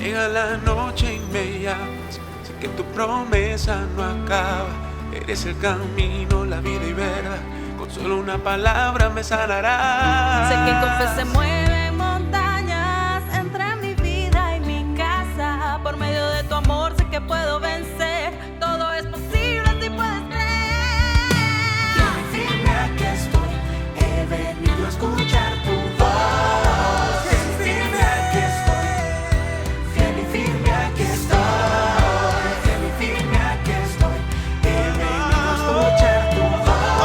Llega la noche y me llamas, sé que tu promesa no acaba. Eres el camino, la vida y verdad, con solo una palabra me sanarás. Sé que con fe se mueven montañas entre mi vida y mi casa. Por medio de tu amor sé que puedo vencer. Todo es posible si puedes creer. Fiel y firme aquí estoy, he venido a escuchar tu voz. Fiel y firme aquí estoy, fiel y firme aquí estoy, fiel y firme aquí estoy, he venido a escuchar tu voz.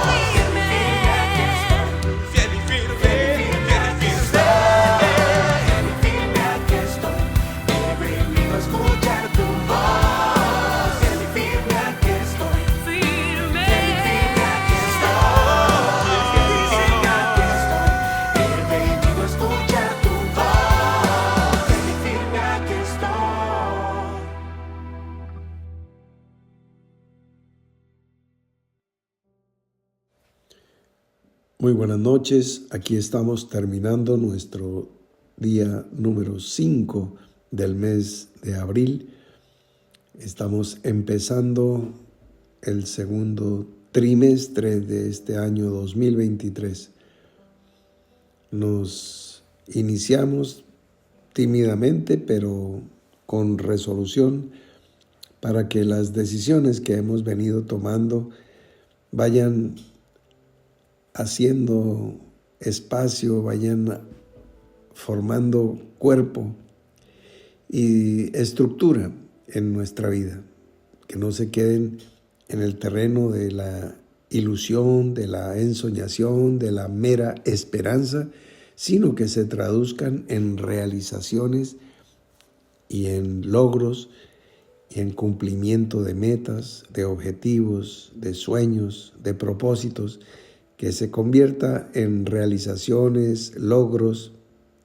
Fiel y firme aquí estoy, Fiel y firme, fiel y firme. fiel y firme aquí estoy, he venido a escuchar tu voz. Fiel y firme aquí estoy, Firme. fiel y firme aquí estoy, fiel y firme aquí estoy, he venido a escuchar tu voz. Fiel y firme aquí estoy. Muy buenas noches, aquí estamos terminando nuestro día número 5 del mes de abril. Estamos empezando el segundo trimestre de este año 2023. Nos iniciamos tímidamente, pero con resolución para que las decisiones que hemos venido tomando vayan haciendo espacio, vayan formando cuerpo y estructura en nuestra vida, que no se queden en el terreno de la ilusión, de la ensoñación, de la mera esperanza, sino que se traduzcan en realizaciones y en logros y en cumplimiento de metas, de objetivos, de sueños, de propósitos, que se convierta en realizaciones, logros,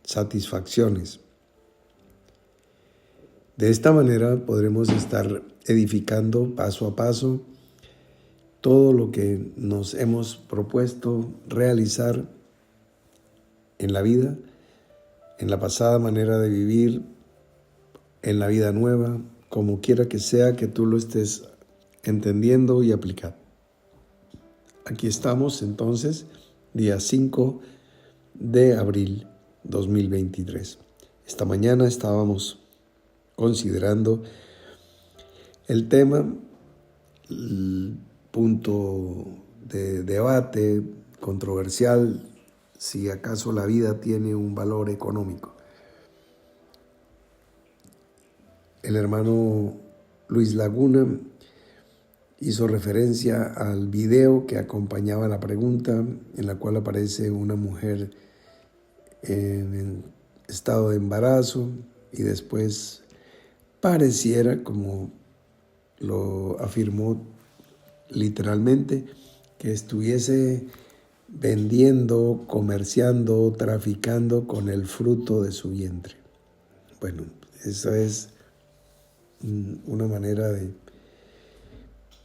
satisfacciones. De esta manera podremos estar edificando paso a paso todo lo que nos hemos propuesto realizar en la vida, en la pasada manera de vivir, en la vida nueva, como quiera que sea que tú lo estés entendiendo y aplicando. Aquí estamos entonces, día 5 de abril 2023. Esta mañana estábamos considerando el tema, el punto de debate controversial, si acaso la vida tiene un valor económico. El hermano Luis Laguna hizo referencia al video que acompañaba la pregunta, en la cual aparece una mujer en estado de embarazo y después pareciera, como lo afirmó literalmente, que estuviese vendiendo, comerciando, traficando con el fruto de su vientre. Bueno, eso es una manera de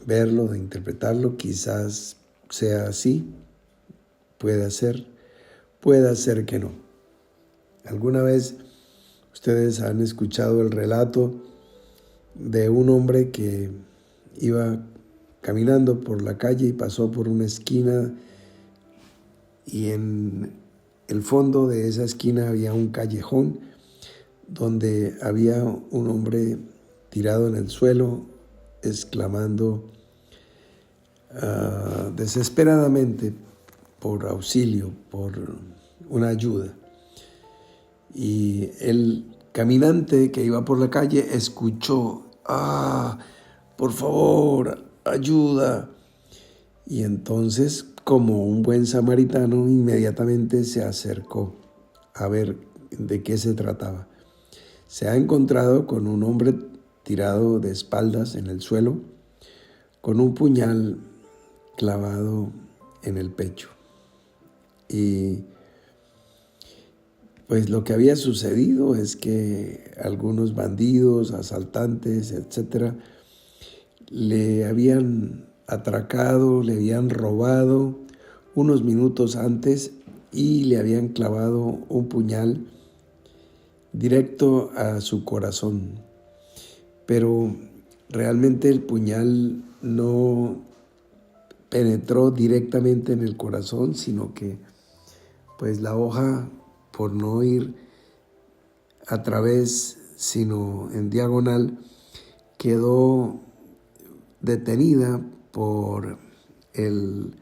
verlo, de interpretarlo. Quizás sea así, puede ser que no. ¿Alguna vez ustedes han escuchado el relato de un hombre que iba caminando por la calle y pasó por una esquina, y en el fondo de esa esquina había un callejón donde había un hombre tirado en el suelo, exclamando desesperadamente por auxilio, por una ayuda? Y el caminante que iba por la calle escuchó: por favor, ayuda. Y entonces, como un buen samaritano, inmediatamente se acercó a ver de qué se trataba. Se ha encontrado con un hombre tirado de espaldas en el suelo, con un puñal clavado en el pecho. Y pues lo que había sucedido es que algunos bandidos, asaltantes, etcétera, le habían atracado, le habían robado unos minutos antes y le habían clavado un puñal directo a su corazón, pero realmente el puñal no penetró directamente en el corazón, sino que pues la hoja, por no ir a través sino en diagonal, quedó detenida por el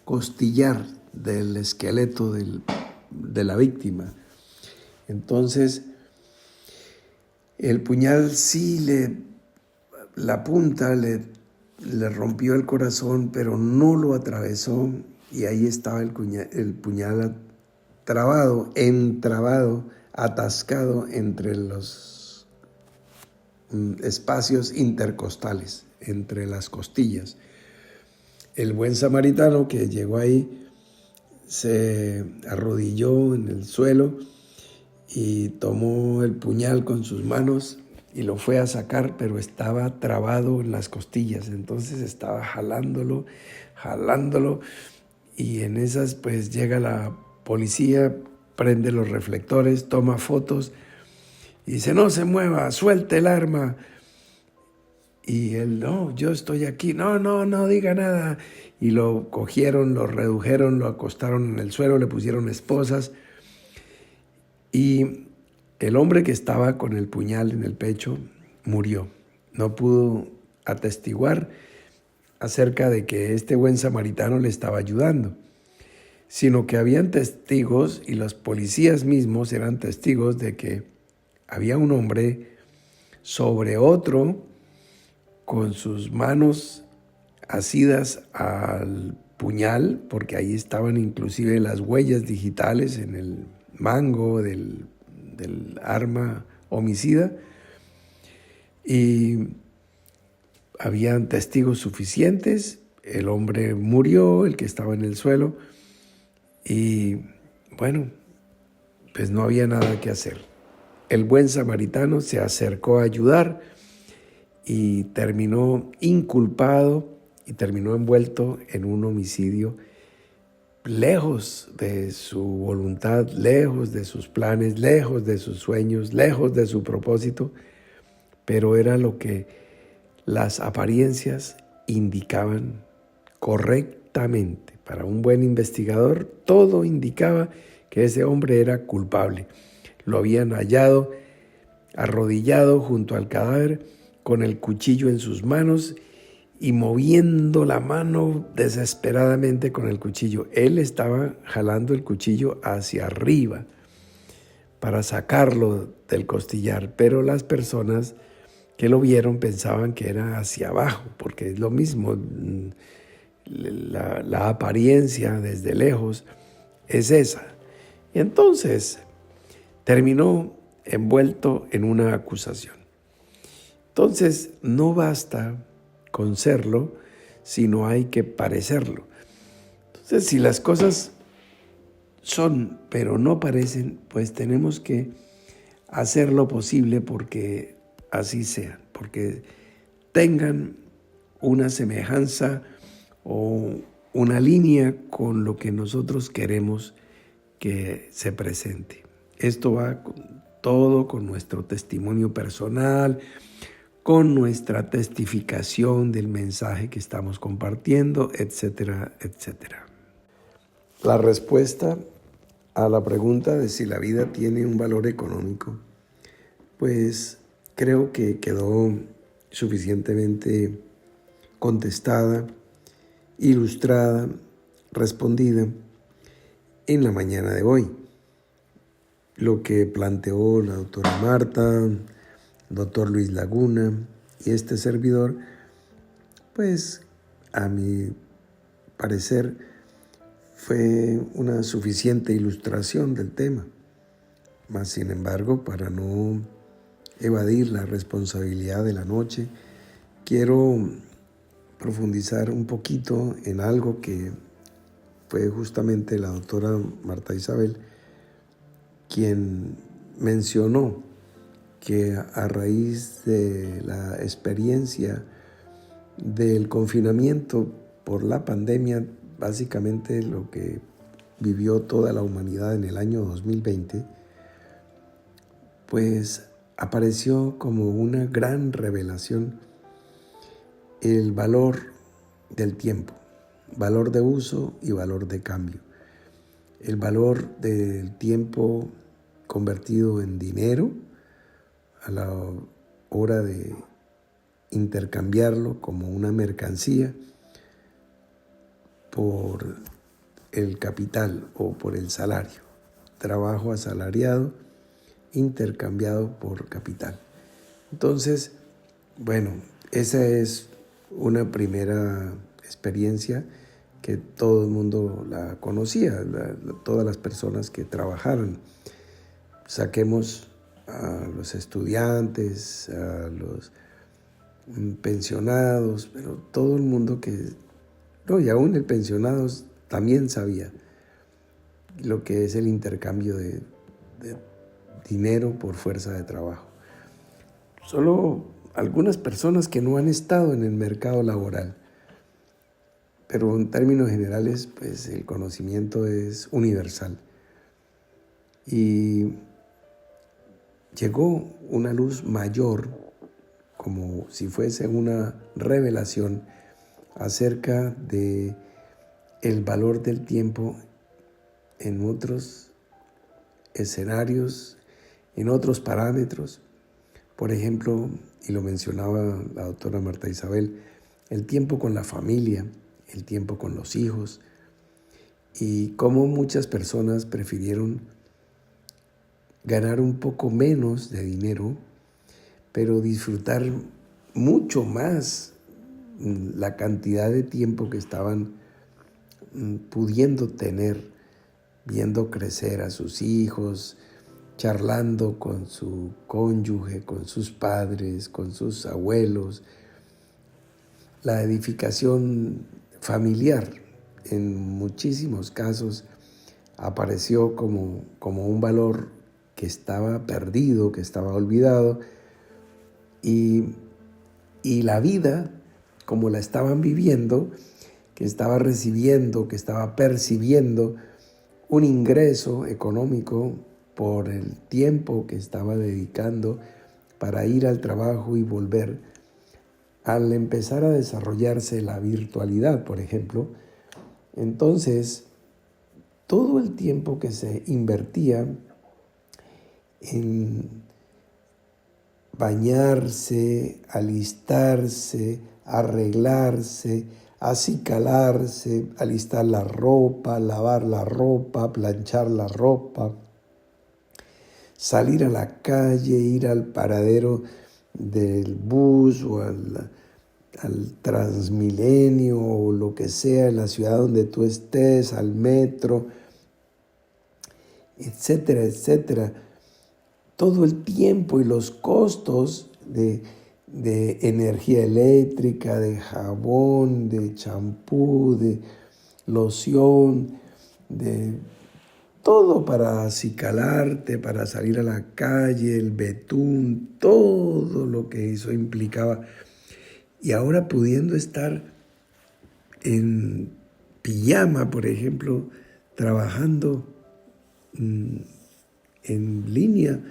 costillar del esqueleto de la víctima. Entonces el puñal sí la punta le rompió el corazón, pero no lo atravesó, y ahí estaba el puñal entrabado, atascado entre los espacios intercostales, entre las costillas. El buen samaritano que llegó ahí se arrodilló en el suelo y tomó el puñal con sus manos y lo fue a sacar, pero estaba trabado en las costillas. Entonces estaba jalándolo, y en esas pues llega la policía, prende los reflectores, toma fotos y dice: no se mueva, suelte el arma. Y él: no, yo estoy aquí, no diga nada. Y lo cogieron, lo redujeron, lo acostaron en el suelo, le pusieron esposas. Y el hombre que estaba con el puñal en el pecho murió. No pudo atestiguar acerca de que este buen samaritano le estaba ayudando, sino que habían testigos, y los policías mismos eran testigos de que había un hombre sobre otro con sus manos asidas al puñal, porque ahí estaban inclusive las huellas digitales en el mango del arma homicida, y habían testigos suficientes. El hombre murió, el que estaba en el suelo, y bueno, pues no había nada que hacer. El buen samaritano se acercó a ayudar y terminó inculpado y terminó envuelto en un homicidio, lejos de su voluntad, lejos de sus planes, lejos de sus sueños, lejos de su propósito, pero era lo que las apariencias indicaban correctamente. Para un buen investigador, todo indicaba que ese hombre era culpable. Lo habían hallado arrodillado junto al cadáver, con el cuchillo en sus manos y moviendo la mano desesperadamente con el cuchillo. Él estaba jalando el cuchillo hacia arriba para sacarlo del costillar, pero las personas que lo vieron pensaban que era hacia abajo, porque es lo mismo, la apariencia desde lejos es esa. Y entonces terminó envuelto en una acusación. Entonces no basta con serlo, sino hay que parecerlo. Entonces, si las cosas son, pero no parecen, pues tenemos que hacer lo posible porque así sean, porque tengan una semejanza o una línea con lo que nosotros queremos que se presente. Esto va con nuestro testimonio personal, con nuestra testificación del mensaje que estamos compartiendo, etcétera, etcétera. La respuesta a la pregunta de si la vida tiene un valor económico, pues creo que quedó suficientemente contestada, ilustrada, respondida en la mañana de hoy. Lo que planteó la doctora Marta, el doctor Luis Laguna y este servidor, pues a mi parecer fue una suficiente ilustración del tema. Mas, sin embargo, para no evadir la responsabilidad de la noche, quiero profundizar un poquito en algo que fue justamente la doctora Marta Isabel quien mencionó, que a raíz de la experiencia del confinamiento por la pandemia, básicamente lo que vivió toda la humanidad en el año 2020, pues apareció como una gran revelación el valor del tiempo, valor de uso y valor de cambio. El valor del tiempo convertido en dinero a la hora de intercambiarlo como una mercancía por el capital o por el salario. Trabajo asalariado intercambiado por capital. Entonces, bueno, esa es una primera experiencia que todo el mundo la conocía, todas las personas que trabajaron. Saquemos a los estudiantes, a los pensionados, pero todo el mundo y aún el pensionado también sabía lo que es el intercambio de dinero por fuerza de trabajo. Solo algunas personas que no han estado en el mercado laboral, pero en términos generales, pues el conocimiento es universal. Y llegó una luz mayor, como si fuese una revelación acerca de el valor del tiempo en otros escenarios, en otros parámetros. Por ejemplo, y lo mencionaba la doctora Marta Isabel, el tiempo con la familia, el tiempo con los hijos, y cómo muchas personas prefirieron ganar un poco menos de dinero, pero disfrutar mucho más la cantidad de tiempo que estaban pudiendo tener, viendo crecer a sus hijos, charlando con su cónyuge, con sus padres, con sus abuelos. La edificación familiar en muchísimos casos apareció como un valor que estaba perdido, que estaba olvidado, y la vida, como la estaban viviendo, que estaba recibiendo, que estaba percibiendo un ingreso económico por el tiempo que estaba dedicando para ir al trabajo y volver. Al empezar a desarrollarse la virtualidad, por ejemplo, entonces todo el tiempo que se invertía en bañarse, alistarse, arreglarse, acicalarse, alistar la ropa, lavar la ropa, planchar la ropa, salir a la calle, ir al paradero del bus o al Transmilenio o lo que sea en la ciudad donde tú estés, al metro, etcétera, etcétera. Todo el tiempo y los costos de energía eléctrica, de jabón, de champú, de loción, de todo para acicalarte, para salir a la calle, el betún, todo lo que eso implicaba. Y ahora pudiendo estar en pijama, por ejemplo, trabajando en línea,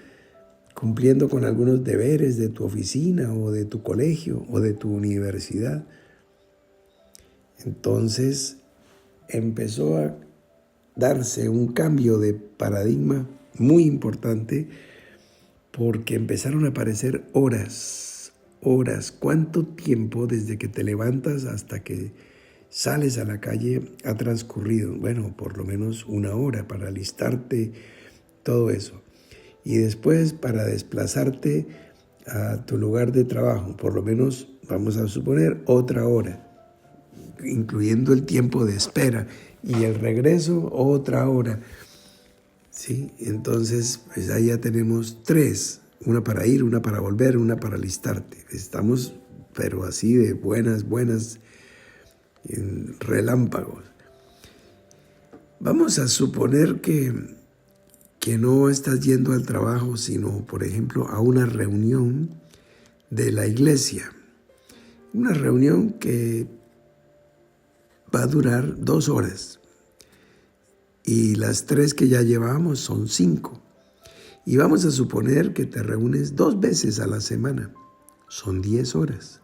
cumpliendo con algunos deberes de tu oficina o de tu colegio o de tu universidad. Entonces empezó a darse un cambio de paradigma muy importante porque empezaron a aparecer horas. ¿Cuánto tiempo desde que te levantas hasta que sales a la calle ha transcurrido? Bueno, por lo menos 1 hora para alistarte, todo eso. Y después para desplazarte a tu lugar de trabajo, por lo menos, vamos a suponer, otra hora, incluyendo el tiempo de espera. Y el regreso, otra hora. ¿Sí? Entonces, pues ahí ya tenemos 3. Una para ir, una para volver, una para alistarte. Estamos, pero así de buenas, en relámpagos. Vamos a suponer que no estás yendo al trabajo, sino, por ejemplo, a una reunión de la iglesia. Una reunión que va a durar 2 horas y las 3 que ya llevamos son 5. Y vamos a suponer que te reúnes 2 veces a la semana. Son 10 horas.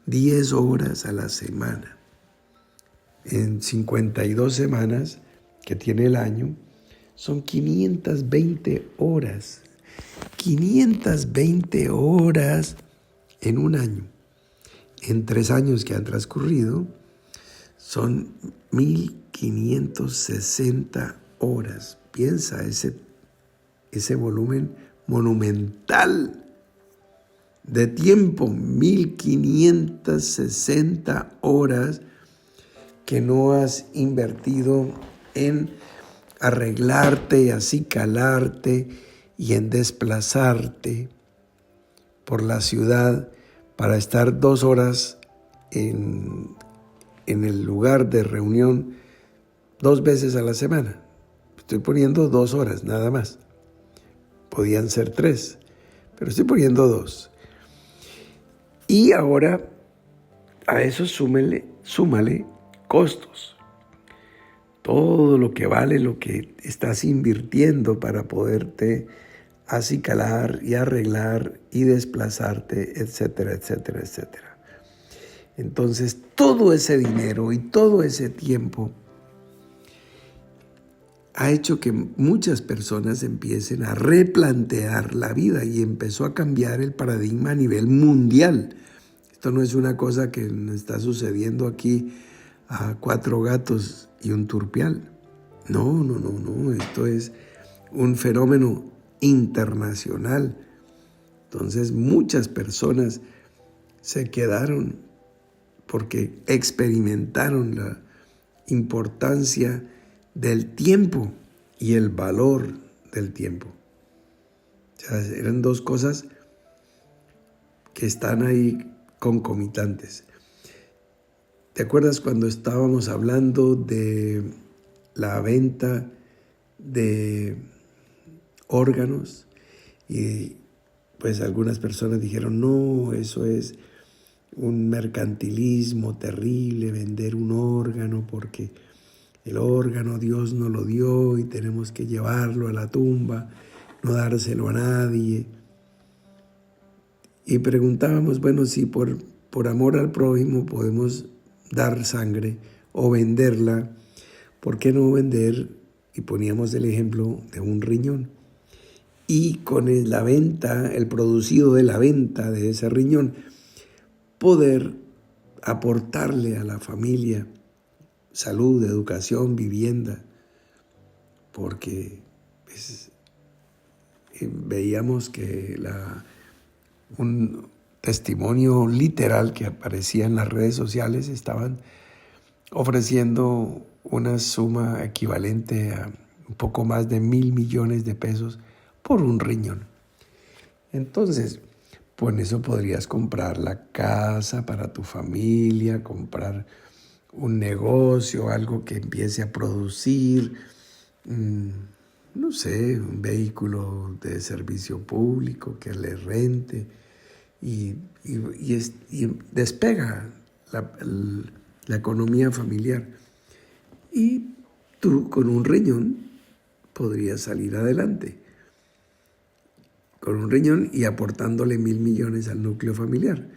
10 horas a la semana. En 52 semanas que tiene el año, son 520 horas. 520 horas en un año. En 3 años que han transcurrido, son 1560 horas. Piensa ese volumen monumental de tiempo, 1560 horas que no has invertido en arreglarte, acicalarte y en desplazarte por la ciudad para estar 2 horas en el lugar de reunión 2 veces a la semana. Estoy poniendo 2 horas nada más. Podían ser 3, pero estoy poniendo 2. Y ahora a eso súmale costos. Todo lo que vale lo que estás invirtiendo para poderte acicalar y arreglar y desplazarte, etcétera, etcétera, etcétera. Entonces, todo ese dinero y todo ese tiempo ha hecho que muchas personas empiecen a replantear la vida y empezó a cambiar el paradigma a nivel mundial. Esto no es una cosa que está sucediendo aquí a 4 gatos y un turpial. No. Esto es un fenómeno internacional. Entonces, muchas personas se quedaron porque experimentaron la importancia del tiempo y el valor del tiempo. O sea, eran 2 cosas que están ahí concomitantes. ¿Te acuerdas cuando estábamos hablando de la venta de órganos? Y pues algunas personas dijeron, no, eso es un mercantilismo terrible, vender un órgano, porque el órgano Dios nos lo dio y tenemos que llevarlo a la tumba, no dárselo a nadie. Y preguntábamos, bueno, si por amor al prójimo podemos dar sangre o venderla, ¿por qué no vender? Y poníamos el ejemplo de un riñón. Y con la venta, el producido de la venta de ese riñón, poder aportarle a la familia salud, educación, vivienda, porque pues, veíamos que un testimonio literal que aparecía en las redes sociales estaban ofreciendo una suma equivalente a un poco más de 1,000 millones de pesos por un riñón. Entonces, con eso podrías comprar la casa para tu familia, comprar un negocio, algo que empiece a producir, no sé, un vehículo de servicio público que le rente y despega la economía familiar. Y tú con un riñón podrías salir adelante. Con un riñón y aportándole 1,000 millones al núcleo familiar.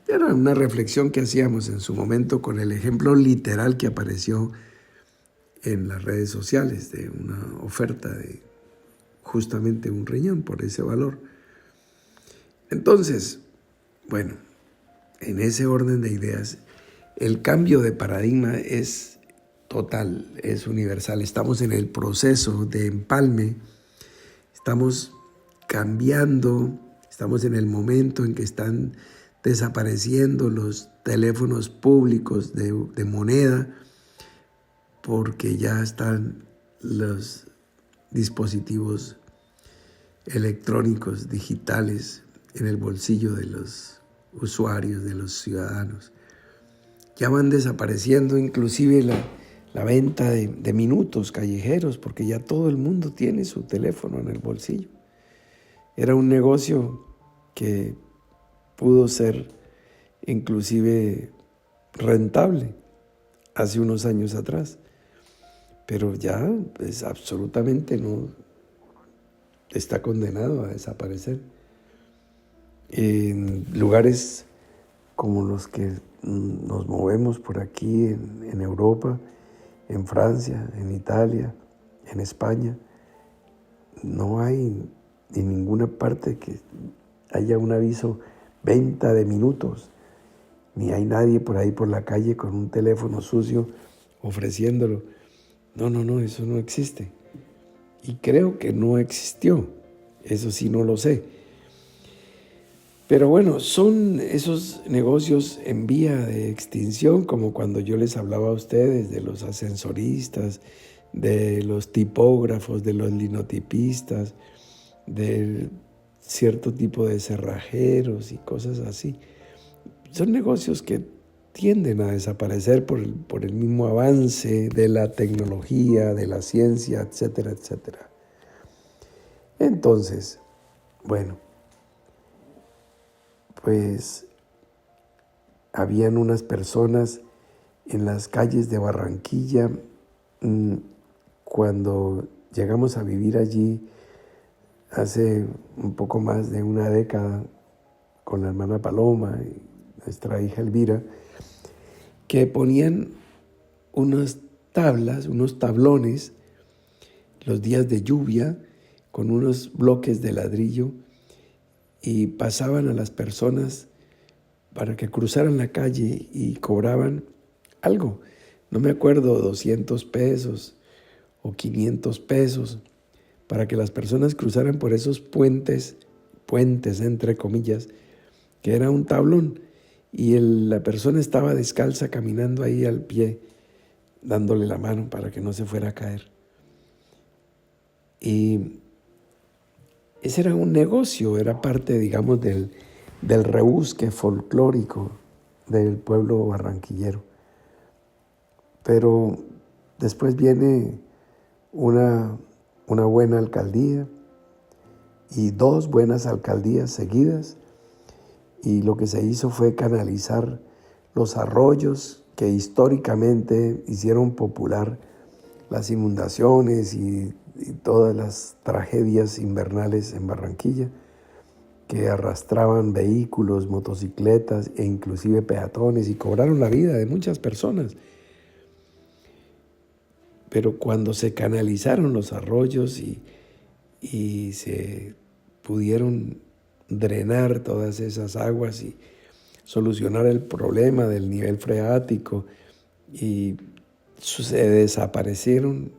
Era una reflexión que hacíamos en su momento con el ejemplo literal que apareció en las redes sociales de una oferta de justamente un riñón por ese valor. Entonces, bueno, en ese orden de ideas, el cambio de paradigma es total, es universal. Estamos en el proceso de empalme, estamos cambiando, estamos en el momento en que están desapareciendo los teléfonos públicos de moneda, porque ya están los dispositivos electrónicos digitales en el bolsillo de los usuarios, de los ciudadanos. Ya van desapareciendo inclusive la venta de minutos callejeros, porque ya todo el mundo tiene su teléfono en el bolsillo. Era un negocio que pudo ser inclusive rentable hace unos años atrás, pero ya es absolutamente está condenado a desaparecer. En lugares como los que nos movemos por aquí en Europa, en Francia, en Italia, en España, no hay en ninguna parte que haya un aviso venta de minutos, ni hay nadie por ahí por la calle con un teléfono sucio ofreciéndolo. No, eso no existe. Y creo que no existió, eso sí no lo sé. Pero bueno, son esos negocios en vía de extinción, como cuando yo les hablaba a ustedes de los ascensoristas, de los tipógrafos, de los linotipistas, de cierto tipo de cerrajeros y cosas así. Son negocios que tienden a desaparecer por el mismo avance de la tecnología, de la ciencia, etcétera, etcétera. Entonces, bueno, pues habían unas personas en las calles de Barranquilla. Cuando llegamos a vivir allí hace un poco más de una década con la hermana Paloma y nuestra hija Elvira, que ponían unas tablas, unos tablones, los días de lluvia, con unos bloques de ladrillo, y pasaban a las personas para que cruzaran la calle y cobraban algo. No me acuerdo, 200 pesos o 500 pesos, para que las personas cruzaran por esos puentes entre comillas, que era un tablón, y la persona estaba descalza caminando ahí al pie, dándole la mano para que no se fuera a caer. Y ese era un negocio, era parte, digamos, del rebusque folclórico del pueblo barranquillero. Pero después viene una buena alcaldía y 2 buenas alcaldías seguidas, y lo que se hizo fue canalizar los arroyos que históricamente hicieron popular las inundaciones y todas las tragedias invernales en Barranquilla, que arrastraban vehículos, motocicletas e inclusive peatones, y cobraron la vida de muchas personas. Pero cuando se canalizaron los arroyos y se pudieron drenar todas esas aguas y solucionar el problema del nivel freático, y se desaparecieron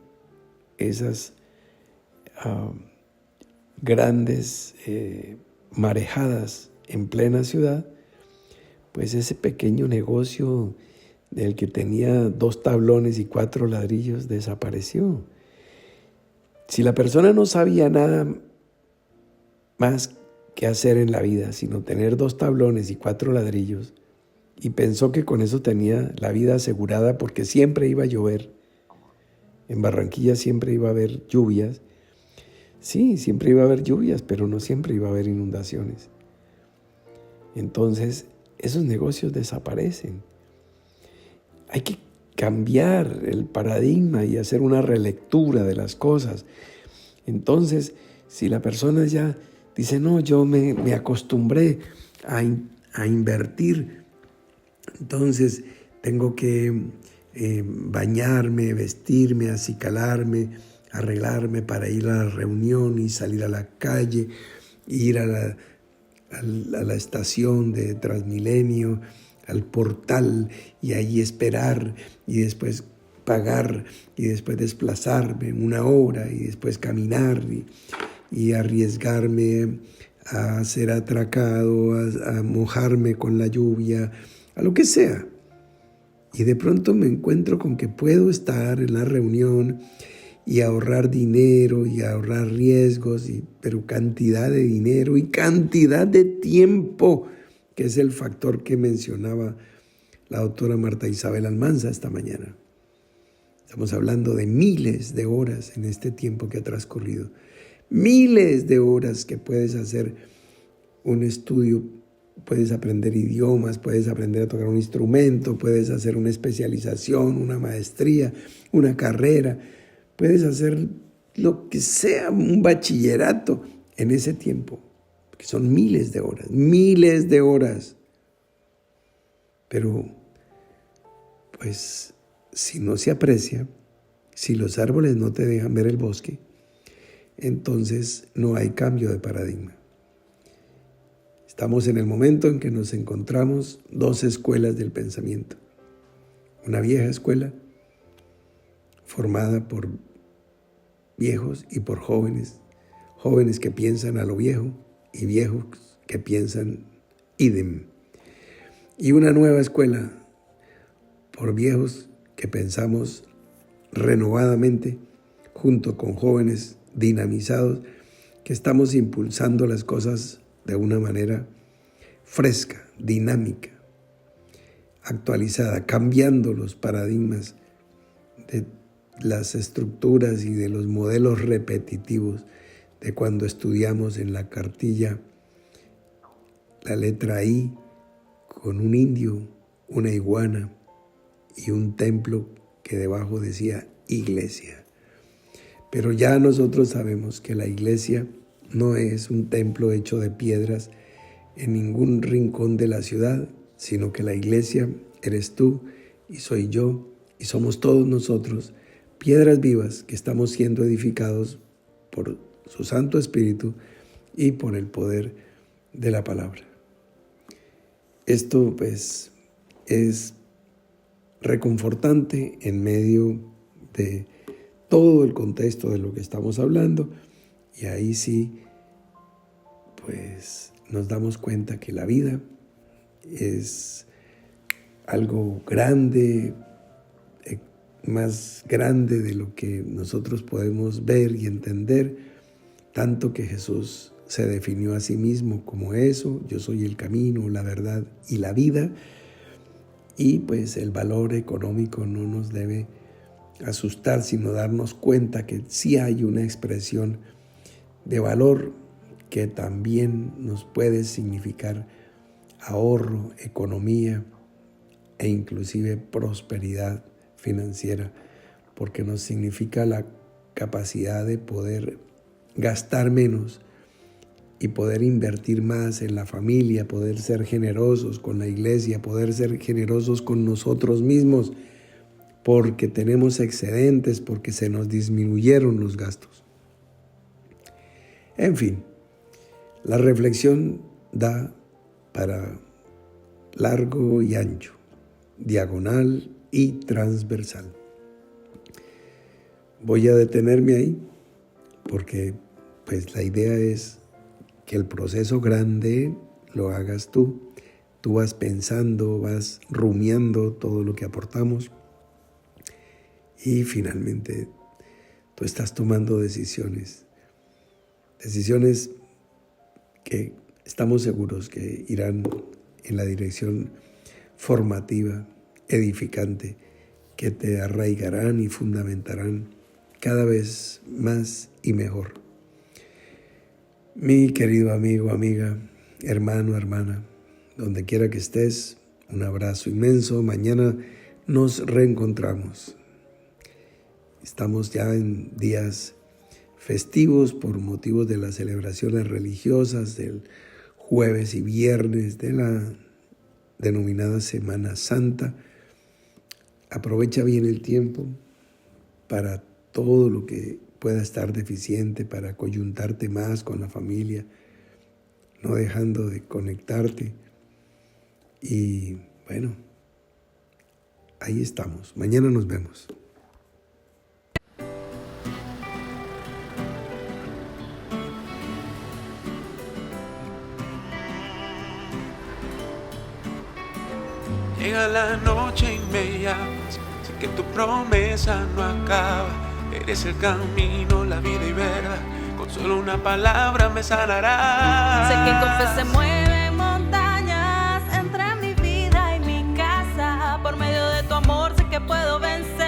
esas grandes marejadas en plena ciudad, pues ese pequeño negocio del que tenía 2 tablones y 4 ladrillos desapareció. Si la persona no sabía nada más que hacer en la vida, sino tener 2 tablones y 4 ladrillos, y pensó que con eso tenía la vida asegurada porque siempre iba a llover, en Barranquilla siempre iba a haber lluvias. Sí, siempre iba a haber lluvias, pero no siempre iba a haber inundaciones. Entonces, esos negocios desaparecen. Hay que cambiar el paradigma y hacer una relectura de las cosas. Entonces, si la persona ya dice, no, yo me acostumbré a invertir, entonces tengo que bañarme, vestirme, acicalarme, arreglarme para ir a la reunión y salir a la calle, ir a la estación de Transmilenio, al portal, y ahí esperar, y después pagar, y después desplazarme 1 hora, y después caminar, y arriesgarme a ser atracado, a mojarme con la lluvia, a lo que sea. Y de pronto me encuentro con que puedo estar en la reunión y ahorrar dinero y ahorrar riesgos, pero cantidad de dinero y cantidad de tiempo, que es el factor que mencionaba la doctora Marta Isabel Almanza esta mañana. Estamos hablando de miles de horas en este tiempo que ha transcurrido. Miles de horas que puedes hacer un estudio, puedes aprender idiomas, puedes aprender a tocar un instrumento, puedes hacer una especialización, una maestría, una carrera, puedes hacer lo que sea un bachillerato en ese tiempo, que son miles de horas. Pero, pues, si no se aprecia, si los árboles no te dejan ver el bosque, entonces no hay cambio de paradigma. Estamos en el momento en que nos encontramos dos escuelas del pensamiento. Una vieja escuela formada por viejos y por jóvenes, jóvenes que piensan a lo viejo y viejos que piensan idem. Y una nueva escuela por viejos que pensamos renovadamente junto con jóvenes dinamizados que estamos impulsando las cosas de una manera fresca, dinámica, actualizada, cambiando los paradigmas de las estructuras y de los modelos repetitivos de cuando estudiamos en la cartilla la letra I con un indio, una iguana y un templo que debajo decía iglesia. Pero ya nosotros sabemos que la iglesia no es un templo hecho de piedras en ningún rincón de la ciudad, sino que la iglesia eres tú y soy yo y somos todos nosotros, piedras vivas que estamos siendo edificados por su Santo Espíritu y por el poder de la palabra. Esto pues es reconfortante en medio de todo el contexto de lo que estamos hablando, y ahí sí pues nos damos cuenta que la vida es algo grande, más grande de lo que nosotros podemos ver y entender, tanto que Jesús se definió a sí mismo como eso: yo soy el camino, la verdad y la vida. Y pues el valor económico no nos debe asustar, sino darnos cuenta que sí hay una expresión de valor que también nos puede significar ahorro, economía e inclusive prosperidad financiera, porque nos significa la capacidad de poder gastar menos y poder invertir más en la familia, poder ser generosos con la iglesia, poder ser generosos con nosotros mismos, porque tenemos excedentes, porque se nos disminuyeron los gastos. En fin, la reflexión da para largo y ancho, diagonal y transversal. Voy a detenerme ahí porque pues la idea es que el proceso grande lo hagas tú. Tú vas pensando, vas rumiando todo lo que aportamos y finalmente tú estás tomando decisiones que estamos seguros que irán en la dirección formativa, edificante, que te arraigarán y fundamentarán cada vez más y mejor. Mi querido amigo, amiga, hermano, hermana, donde quiera que estés, un abrazo inmenso. Mañana nos reencontramos. Estamos ya en días festivos por motivos de las celebraciones religiosas del jueves y viernes de la denominada Semana Santa. Aprovecha bien el tiempo para todo lo que pueda estar deficiente, para coyuntarte más con la familia, no dejando de conectarte. Y bueno, ahí estamos. Mañana nos vemos. Llega la noche y me llamas, sé que tu promesa no acaba. Eres el camino, la vida y verdad, con solo una palabra me sanarás. Sé que con fe se mueven montañas entre mi vida y mi casa. Por medio de tu amor sé que puedo vencer.